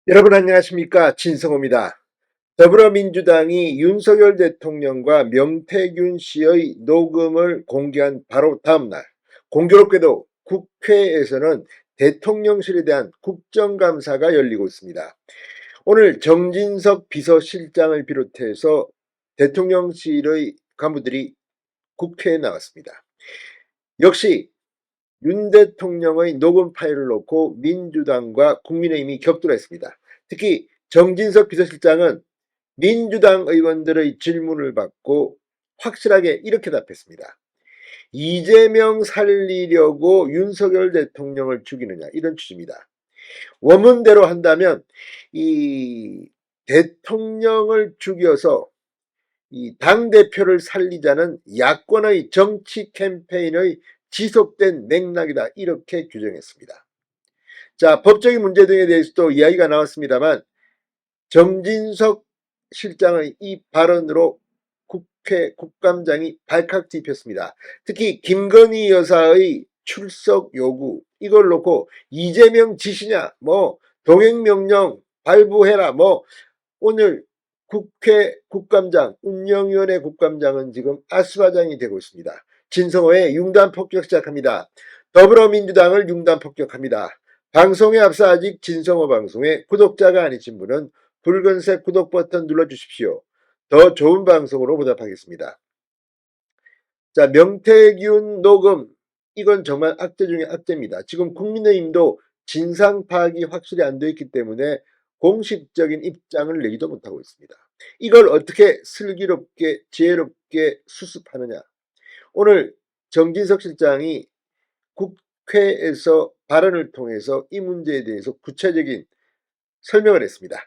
여러분 안녕하십니까? 진성호입니다. 더불어민주당이 윤석열 대통령과 명태균 씨의 녹음을 공개한 바로 다음 날, 공교롭게도 국회에서는 대통령실에 대한 국정감사가 열리고 있습니다. 오늘 정진석 비서실장을 비롯해서 대통령실의 간부들이 국회에 나왔습니다. 역시 윤 대통령의 녹음 파일을 놓고 민주당과 국민의힘이 격돌했습니다. 특히 정진석 비서실장은 민주당 의원들의 질문을 받고 확실하게 이렇게 답했습니다. 이재명 살리려고 윤석열 대통령을 죽이느냐, 이런 취지입니다. 원문대로 한다면 이 대통령을 죽여서 이 당대표를 살리자는 야권의 정치 캠페인의 지속된 맥락이다, 이렇게 규정했습니다. 자, 법적인 문제 등에 대해서도 이야기가 나왔습니다만 정진석 실장의 이 발언으로 국회 국감장이 발칵 뒤폈습니다. 특히 김건희 여사의 출석 요구, 이걸 놓고 이재명 지시냐, 동행명령 발부해라, 오늘 국회 국감장, 운영위원회 국감장은 지금 아수라장이 되고 있습니다. 진성호의 융단 폭격 시작합니다. 더불어민주당을 융단 폭격합니다. 방송에 앞서 아직 진성호 방송에 구독자가 아니신 분은 붉은색 구독 버튼 눌러주십시오. 더 좋은 방송으로 보답하겠습니다. 자, 명태균 녹음, 이건 정말 악재 중에 악재입니다. 지금 국민의힘도 진상 파악이 확실히 안 되어 있기 때문에 공식적인 입장을 내기도 못하고 있습니다. 이걸 어떻게 슬기롭게 지혜롭게 수습하느냐. 오늘 정진석 실장이 국회에서 발언을 통해서 이 문제에 대해서 구체적인 설명을 했습니다.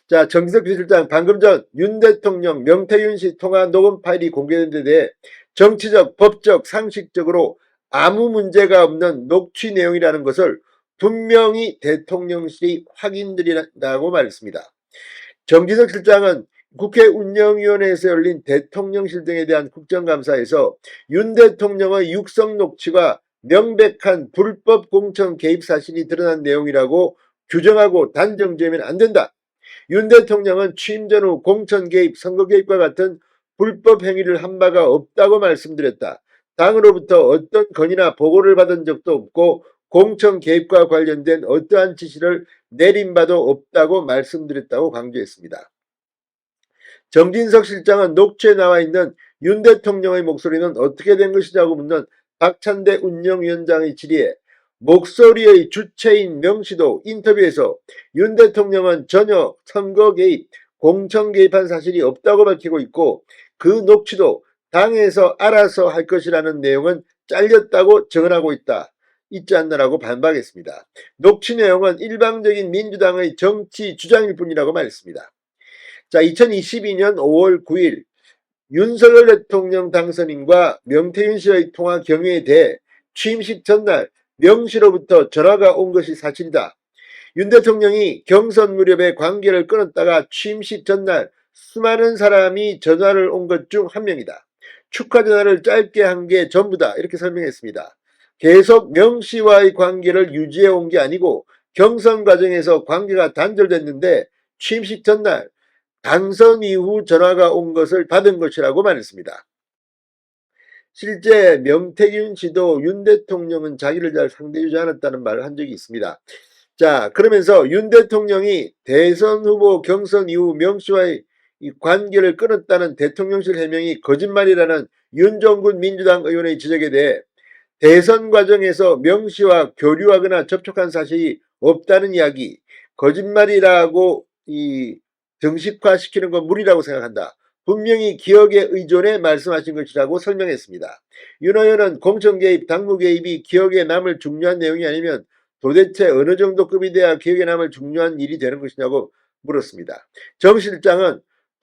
자, 정진석 비서실장, 방금 전 윤 대통령 명태균 씨 통화 녹음 파일이 공개된 데 대해 정치적, 법적, 상식적으로 아무 문제가 없는 녹취 내용이라는 것을 분명히 대통령실이 확인드린다고 말했습니다. 정진석 실장은 국회 운영위원회에서 열린 대통령실 등에 대한 국정감사에서 윤 대통령의 육성 녹취가 명백한 불법 공천 개입 사실이 드러난 내용이라고 규정하고 단정지으면 안 된다. 윤 대통령은 취임 전후 공천 개입, 선거 개입과 같은 불법 행위를 한 바가 없다고 말씀드렸다. 당으로부터 어떤 건의나 보고를 받은 적도 없고 공천 개입과 관련된 어떠한 지시를 내린 바도 없다고 말씀드렸다고 강조했습니다. 정진석 실장은 녹취에 나와 있는 윤 대통령의 목소리는 어떻게 된 것이냐고 묻는 박찬대 운영위원장의 질의에 목소리의 주체인 명 씨도 인터뷰에서 윤 대통령은 전혀 선거 개입, 공천 개입한 사실이 없다고 밝히고 있고 그 녹취도 당에서 알아서 할 것이라는 내용은 잘렸다고 증언하고 있지 않느라고 반박했습니다. 녹취 내용은 일방적인 민주당의 정치 주장일 뿐이라고 말했습니다. 자, 2022년 5월 9일 윤석열 대통령 당선인과 명태균 씨의 통화 경위에 대해 취임식 전날 명 씨로부터 전화가 온 것이 사실이다. 윤 대통령이 경선 무렵에 관계를 끊었다가 취임식 전날 수많은 사람이 전화를 온 것 중 한 명이다. 축하 전화를 짧게 한 게 전부다. 이렇게 설명했습니다. 계속 명 씨와의 관계를 유지해 온 게 아니고 경선 과정에서 관계가 단절됐는데 취임식 전날 당선 이후 전화가 온 것을 받은 것이라고 말했습니다. 실제 명태균 씨도 윤 대통령은 자기를 잘 상대해주지 않았다는 말을 한 적이 있습니다. 자, 그러면서 윤 대통령이 대선 후보 경선 이후 명 씨와의 이 관계를 끊었다는 대통령실 해명이 거짓말이라는 윤종군 민주당 의원의 지적에 대해 대선 과정에서 명 씨와 교류하거나 접촉한 사실이 없다는 이야기, 거짓말이라고 정식화시키는 건 무리라고 생각한다. 분명히 기억에 의존해 말씀하신 것이라고 설명했습니다. 윤 의원은 공천 개입, 당무 개입이 기억에 남을 중요한 내용이 아니면 도대체 어느 정도 급이 돼야 기억에 남을 중요한 일이 되는 것이냐고 물었습니다. 정 실장은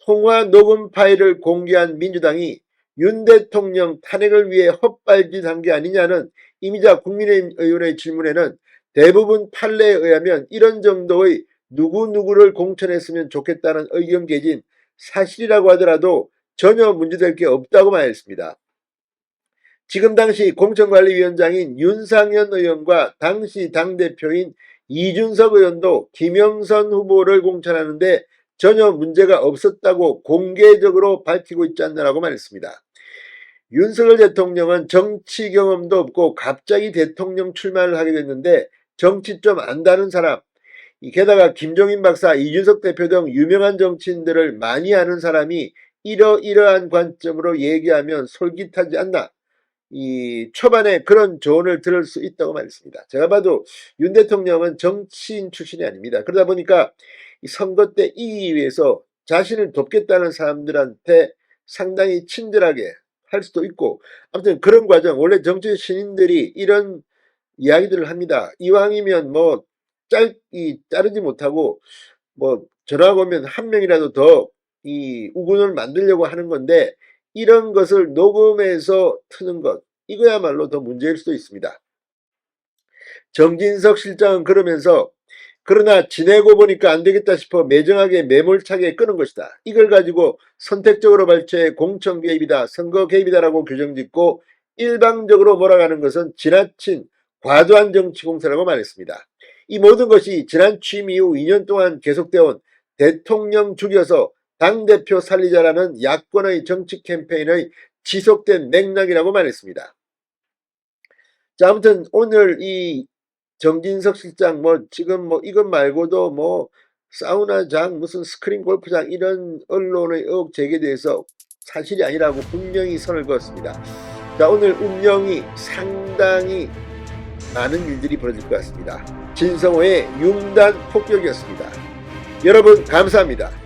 통화 녹음 파일을 공개한 민주당이 윤 대통령 탄핵을 위해 헛발질한 게 아니냐는 이미자 국민의힘 의원의 질문에는 대부분 판례에 의하면 이런 정도의 누구누구를 공천했으면 좋겠다는 의견 개진 사실이라고 하더라도 전혀 문제될 게 없다고 말했습니다. 지금 당시 공천관리위원장인 윤상현 의원과 당시 당대표인 이준석 의원도 김영선 후보를 공천하는데 전혀 문제가 없었다고 공개적으로 밝히고 있지 않나라고 말했습니다. 윤석열 대통령은 정치 경험도 없고 갑자기 대통령 출마를 하게 됐는데 정치 좀 안다는 사람, 게다가 김종인 박사, 이준석 대표 등 유명한 정치인들을 많이 아는 사람이 이러이러한 관점으로 얘기하면 솔깃하지 않나, 이 초반에 그런 조언을 들을 수 있다고 말했습니다. 제가 봐도 윤 대통령은 정치인 출신이 아닙니다. 그러다 보니까 이 선거 때 이기기 위해서 자신을 돕겠다는 사람들한테 상당히 친절하게 할 수도 있고, 아무튼 그런 과정, 원래 정치 신인들이 이런 이야기들을 합니다. 이왕이면 뭐 자르지 못하고 뭐 전화가 오면 한 명이라도 더 이 우군을 만들려고 하는 건데, 이런 것을 녹음해서 트는 것, 이거야말로 더 문제일 수도 있습니다. 정진석 실장은 그러면서 그러나 지내고 보니까 안 되겠다 싶어 매정하게 매몰차게 끄는 것이다. 이걸 가지고 선택적으로 발췌해 공천 개입이다, 선거 개입이다라고 규정짓고 일방적으로 몰아가는 것은 지나친 과도한 정치 공세라고 말했습니다. 이 모든 것이 지난 취임 이후 2년 동안 계속되어 온 대통령 죽여서 당대표 살리자라는 야권의 정치 캠페인의 지속된 맥락이라고 말했습니다. 자, 아무튼 오늘 이 정진석 실장 지금 이것 말고도 사우나장, 무슨 스크린 골프장, 이런 언론의 의혹 제기에 대해서 사실이 아니라고 분명히 선을 그었습니다. 자, 오늘 운명이 상당히 많은 일들이 벌어질 것 같습니다. 진성호의 융단 폭격이었습니다. 여러분 감사합니다.